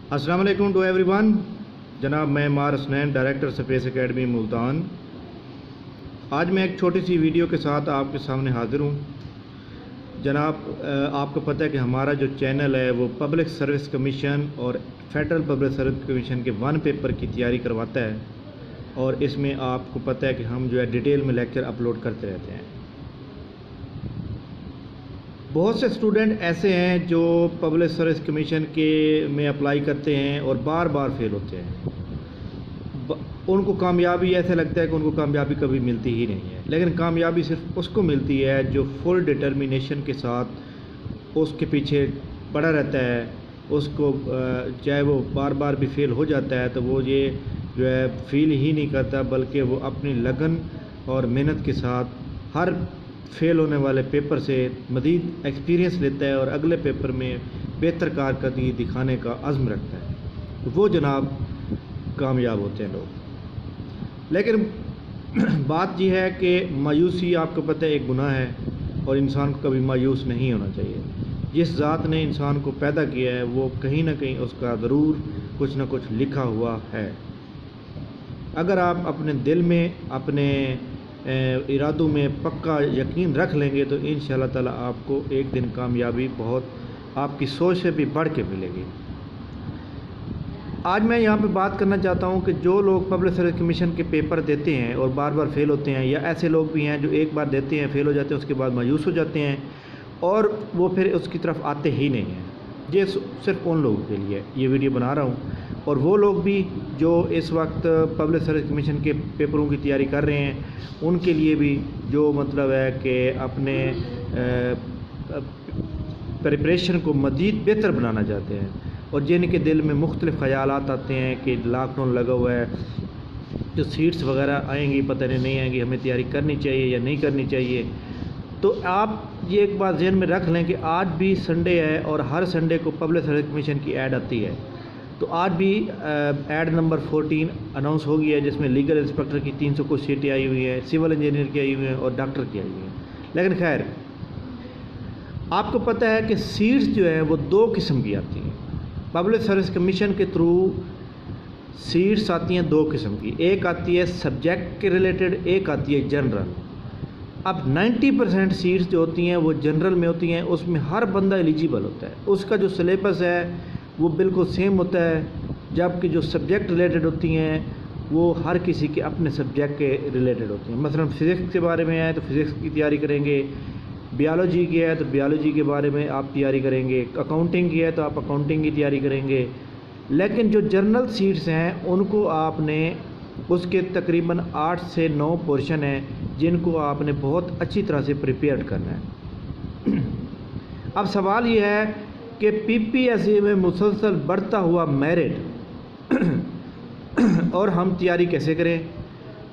अस्सलाम वालेकुम to everyone. जनाब मैं मार Hasnain, director space academy Multan. आज मैं एक छोटी सी वीडियो के साथ आपके सामने हाज़िर हूँ। जनाब आपको पता है कि हमारा जो चैनल है वो पब्लिक सर्विस कमीशन और फेडरल पब्लिक सर्विस कमीशन के 1 पेपर की तैयारी करवाता है, और इसमें आपको पता है कि हम जो है डिटेल में लेक्चर अपलोड करते रहते हैं। बहुत से स्टूडेंट ऐसे हैं जो पब्लिक सर्विस कमीशन के में अप्लाई करते हैं और बार बार फेल होते हैं। उनको कामयाबी ऐसे लगता है कि उनको कामयाबी कभी मिलती ही नहीं है, लेकिन कामयाबी सिर्फ उसको मिलती है जो फुल डिटर्मिनेशन के साथ उसके पीछे पड़ा रहता है। उसको चाहे वो बार बार भी फेल हो जाता है तो वो ये जो है फील ही नहीं करता, बल्कि वो अपनी लगन और मेहनत के साथ हर फेल होने वाले पेपर से मज़ीद एक्सपीरियंस लेता है और अगले पेपर में बेहतर कारकर्दगी दिखाने का अज़्म रखता है, तो वो जनाब कामयाब होते हैं लोग। लेकिन बात यह है कि मायूसी आपको पता है एक गुनाह है, और इंसान को कभी मायूस नहीं होना चाहिए। जिस ज़ात ने इंसान को पैदा किया है वो कहीं ना कहीं उसका ज़रूर कुछ ना कुछ लिखा हुआ है। अगर आप अपने दिल में अपने इरादों में पक्का यकीन रख लेंगे तो इंशाअल्लाह ताला आपको एक दिन कामयाबी बहुत आपकी सोच से भी बढ़ के मिलेगी। आज मैं यहाँ पे बात करना चाहता हूँ कि जो लोग पब्लिक सर्विस कमीशन के पेपर देते हैं और बार बार फेल होते हैं, या ऐसे लोग भी हैं जो एक बार देते हैं फेल हो जाते हैं, उसके बाद मायूस हो जाते हैं और वो फिर उसकी तरफ आते ही नहीं हैं। ये सिर्फ उन लोगों के लिए ये वीडियो बना रहा हूँ, और वो लोग भी जो इस वक्त पब्लिक सर्विस कमीशन के पेपरों की तैयारी कर रहे हैं उनके लिए भी, जो मतलब है कि अपने प्रिपरेशन को मज़ीद बेहतर बनाना चाहते हैं, और जिनके दिल में मुख्तलिफ़ ख़यालात आते हैं कि लॉकडाउन लगा हुआ है, जो सीट्स वगैरह आएंगी पता नहीं आएंगी, हमें तैयारी करनी चाहिए या नहीं करनी चाहिए। तो आप ये एक बात ज़हन में रख लें कि आज भी संडे है और हर संडे को पब्लिक सर्विस कमीशन की ऐड आती है। तो आज भी ऐड नंबर 14 अनाउंस हो गया है, जिसमें लीगल इंस्पेक्टर की 300 कुछ सीटें आई हुई हैं, सिविल इंजीनियर की आई हुई हैं और डॉक्टर की आई हुई हैं। लेकिन खैर आपको पता है कि सीट्स जो है वो 2 किस्म की आती हैं। पब्लिक सर्विस कमीशन के थ्रू सीट्स आती हैं 2 किस्म की, एक आती है सब्जेक्ट के रिलेटेड, एक आती है जनरल। अब 90% सीट्स जो होती हैं वो जनरल में होती हैं, उसमें हर बंदा एलिजिबल होता है, उसका जो सिलेबस है वो बिल्कुल सेम होता है, जबकि जो सब्जेक्ट रिलेटेड होती हैं वो हर किसी के अपने सब्जेक्ट के रिलेटेड होती हैं। मसलन फ़िज़िक्स के बारे में है तो फ़िज़िक्स की तैयारी करेंगे, बियोलॉजी की है तो बियोलॉजी के बारे में आप तैयारी करेंगे, अकाउंटिंग की है तो आप अकाउंटिंग की तैयारी करेंगे। लेकिन जो जनरल सीट्स हैं उनको आपने उसके तकरीबन 8 से 9 पोर्शन हैं जिनको आपने बहुत अच्छी तरह से प्रिपेयर करना है। अब सवाल ये है कि पीपीएससी में मुसलसल बढ़ता हुआ मेरिट और हम तैयारी कैसे करें,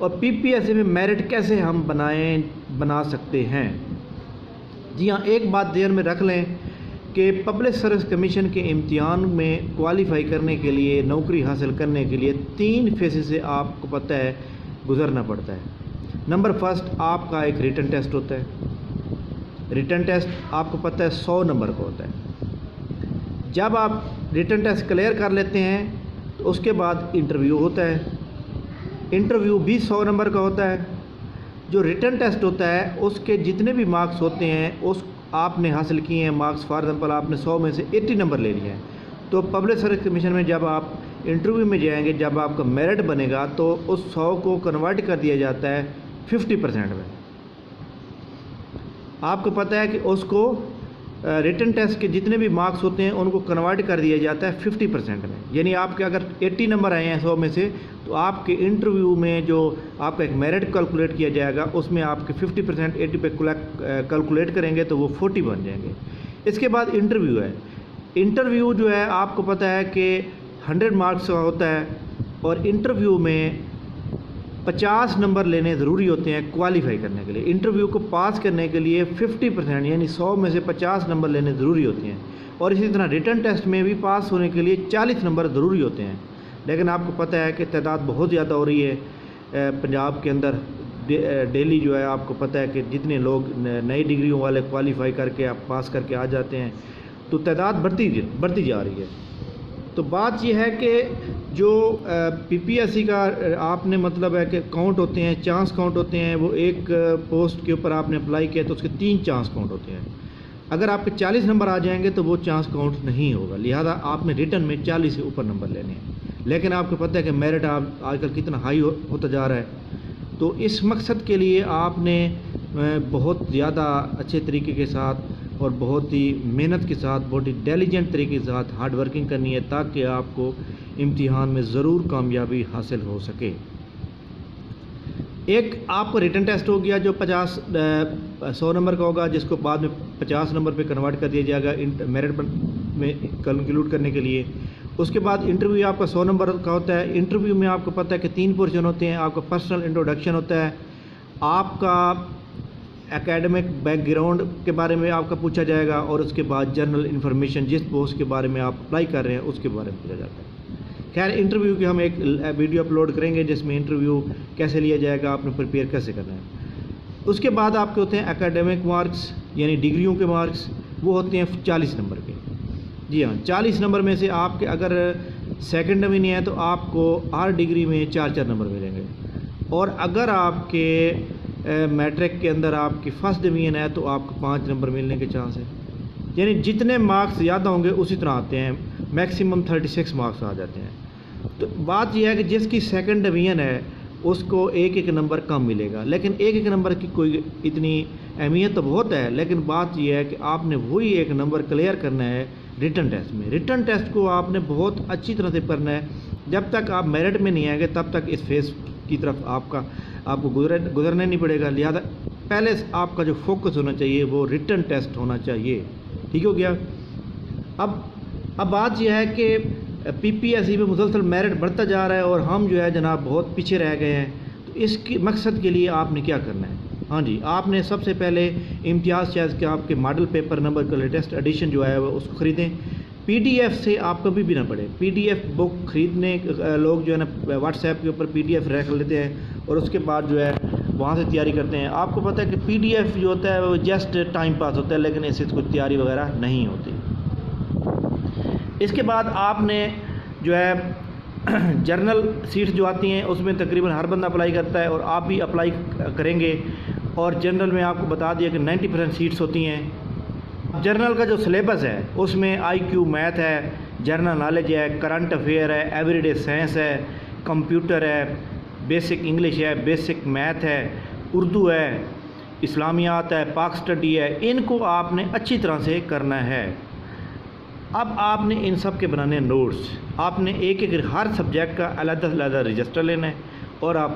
और पीपीएससी में मेरिट कैसे हम बना सकते हैं। जी हाँ, एक बात ध्यान में रख लें कि पब्लिक सर्विस कमीशन के इम्तिहान में क्वालिफ़ाई करने के लिए, नौकरी हासिल करने के लिए 3 फेज़ से आपको पता है गुज़रना पड़ता है। नंबर फर्स्ट आपका एक रिटन टेस्ट होता है। रिटन टेस्ट आपको पता है 100 नंबर का होता है। जब आप रिटन टेस्ट क्लियर कर लेते हैं तो उसके बाद इंटरव्यू होता है। इंटरव्यू भी 100 नंबर का होता है। जो रिटन टेस्ट होता है उसके जितने भी मार्क्स होते हैं उस आपने हासिल किए हैं मार्क्स, फॉर एग्जाम्पल आपने 100 में से 80 नंबर ले लिए हैं, तो पब्लिक सर्विस कमीशन में जब आप इंटरव्यू में जाएंगे, जब आपका मेरिट बनेगा तो उस 100 को कन्वर्ट कर दिया जाता है 50% में। आपको पता है कि उसको रिटन टेस्ट के जितने भी मार्क्स होते हैं उनको कन्वर्ट कर दिया जाता है 50% में। यानी आपके अगर 80 नंबर आए हैं 100 में से, तो आपके इंटरव्यू में जो आपका एक मेरिट कैलकुलेट किया जाएगा उसमें आपके 50% 80 पे कैलकुलेट करेंगे तो वो 40 बन जाएंगे। इसके बाद इंटरव्यू है। इंटरव्यू जो है आपको पता है कि 100 मार्क्स का होता है, और इंटरव्यू में 50 नंबर लेने ज़रूरी होते हैं क्वालिफ़ाई करने के लिए। इंटरव्यू को पास करने के लिए 50% यानी 100 में से 50 नंबर लेने ज़रूरी होते हैं, और इसी तरह रिटन टेस्ट में भी पास होने के लिए 40 नंबर ज़रूरी होते हैं। लेकिन आपको पता है कि तादाद बहुत ज़्यादा हो रही है पंजाब के अंदर। डेली जो है आपको पता है कि जितने लोग नई डिग्रियों वाले क्वालिफ़ाई करके आप पास करके आ जाते हैं, तो तादाद बढ़ती जा रही है। تو بات یہ ہے کہ جو پی پی ایس سی کا آپ نے مطلب ہے کہ کاؤنٹ ہوتے ہیں، چانس کاؤنٹ ہوتے ہیں، وہ ایک پوسٹ کے اوپر آپ نے اپلائی کیا تو اس کے 3 چانس کاؤنٹ ہوتے ہیں. اگر آپ کے 40 نمبر آ جائیں گے تو وہ چانس کاؤنٹ نہیں ہوگا، لہذا آپ نے ریٹن میں 40 سے اوپر نمبر لینے ہیں. لیکن آپ کو پتہ ہے کہ میرٹ آج کل کتنا ہائی ہوتا جا رہا ہے، تو اس مقصد کے لیے آپ نے بہت زیادہ اچھے طریقے کے ساتھ اور بہت ہی محنت کے ساتھ، بہت ہی ڈیلیجنٹ طریقے کے ساتھ ہارڈ ورکنگ کرنی ہے تاکہ آپ کو امتحان میں ضرور کامیابی حاصل ہو سکے. ایک آپ کو ریٹن ٹیسٹ ہو گیا جو 100 نمبر کا ہوگا، جس کو بعد میں 50 نمبر پہ کنورٹ کر دیا جائے گا میرٹ میں انکلوڈ کرنے کے لیے. اس کے بعد انٹرویو آپ کا 100 نمبر کا ہوتا ہے. انٹرویو میں آپ کو پتہ ہے کہ 3 پورشن ہوتے ہیں. آپ کا پرسنل انٹروڈکشن ہوتا ہے، آپ کا اکیڈمک بیک گراؤنڈ کے بارے میں آپ کا پوچھا جائے گا، اور اس کے بعد جنرل انفارمیشن جس پوسٹ کے بارے میں آپ اپلائی کر رہے ہیں اس کے بارے میں پوچھا جاتا ہے. خیر انٹرویو کی ہم ایک ویڈیو اپلوڈ کریں گے جس میں انٹرویو کیسے لیا جائے گا، آپ نے پریپیئر کیسے کرنا ہے. اس کے بعد آپ کے ہوتے ہیں اکیڈمک مارکس، یعنی ڈگریوں کے مارکس، وہ ہوتے ہیں 40 نمبر کے. جی ہاں، 40 نمبر میں سے آپ کے اگر سیکنڈ ڈویژن ہے تو آپ کو ہر ڈگری میں 4 نمبر ملیں گے، اور اگر آپ کے میٹرک کے اندر آپ کی فرسٹ ڈویژن ہے تو آپ کو 5 نمبر ملنے کے چانس ہے. یعنی جتنے مارکس زیادہ ہوں گے اسی طرح آتے ہیں، میکسیمم 36 مارکس آ جاتے ہیں. تو بات یہ ہے کہ جس کی سیکنڈ ڈویژن ہے اس کو ایک نمبر کم ملے گا، لیکن ایک نمبر کی کوئی اتنی اہمیت تو بہت ہے، لیکن بات یہ ہے کہ آپ نے وہی 1 نمبر کلیئر کرنا ہے ریٹن ٹیسٹ میں. ریٹن ٹیسٹ کو آپ نے بہت اچھی طرح سے کرنا ہے. جب تک آپ میرٹ میں نہیں آئیں گے تب تک اس فیز کی طرف آپ کو گزرنا نہیں پڑے گا. لہذا پہلے آپ کا جو فوکس ہونا چاہیے وہ ریٹن ٹیسٹ ہونا چاہیے. ٹھیک ہو گیا. اب بات یہ ہے کہ پی پی ایس سی میں مسلسل میرٹ بڑھتا جا رہا ہے اور ہم جو ہے جناب بہت پیچھے رہ گئے ہیں. تو اس کی مقصد کے لیے آپ نے کیا کرنا ہے؟ ہاں جی، آپ نے سب سے پہلے امتیاز چیز کے آپ کے ماڈل پیپر نمبر کا لیٹسٹ ایڈیشن جو ہے وہ اس کو خریدیں. پی ڈی ایف سے آپ کبھی بھی نہ پڑھیں. پی ڈی ایف بک خریدنے لوگ جو ہے نا واٹس ایپ کے اوپر پی ڈی ایف رکھ لیتے ہیں اور اس کے بعد جو ہے وہاں سے تیاری کرتے ہیں. آپ کو پتہ ہے کہ پی ڈی ایف جو ہوتا ہے وہ جسٹ ٹائم پاس ہوتا ہے، لیکن اس سے کوئی تیاری وغیرہ نہیں ہوتی. اس کے بعد آپ نے جو ہے جرنل سیٹس جو آتی ہیں اس میں تقریباً ہر بندہ اپلائی کرتا ہے اور آپ بھی اپلائی کریں گے. اور جنرل میں آپ کو بتا دیا کہ 90% سیٹس ہوتی ہیں. جرنل کا جو سلیبس ہے اس میں آئی کیو میتھ ہے، جنرل نالج ہے، کرنٹ افیئر ہے، ایوری ڈے سائنس ہے، کمپیوٹر ہے، بیسک انگلش ہے، بیسک میتھ ہے، اردو ہے، اسلامیات ہے، پاک اسٹڈی ہے. ان کو آپ نے اچھی طرح سے کرنا ہے. اب آپ نے ان سب کے بنانے نوٹس. آپ نے ایک ہر سبجیکٹ کا علیحدہ رجسٹر لینا ہے اور آپ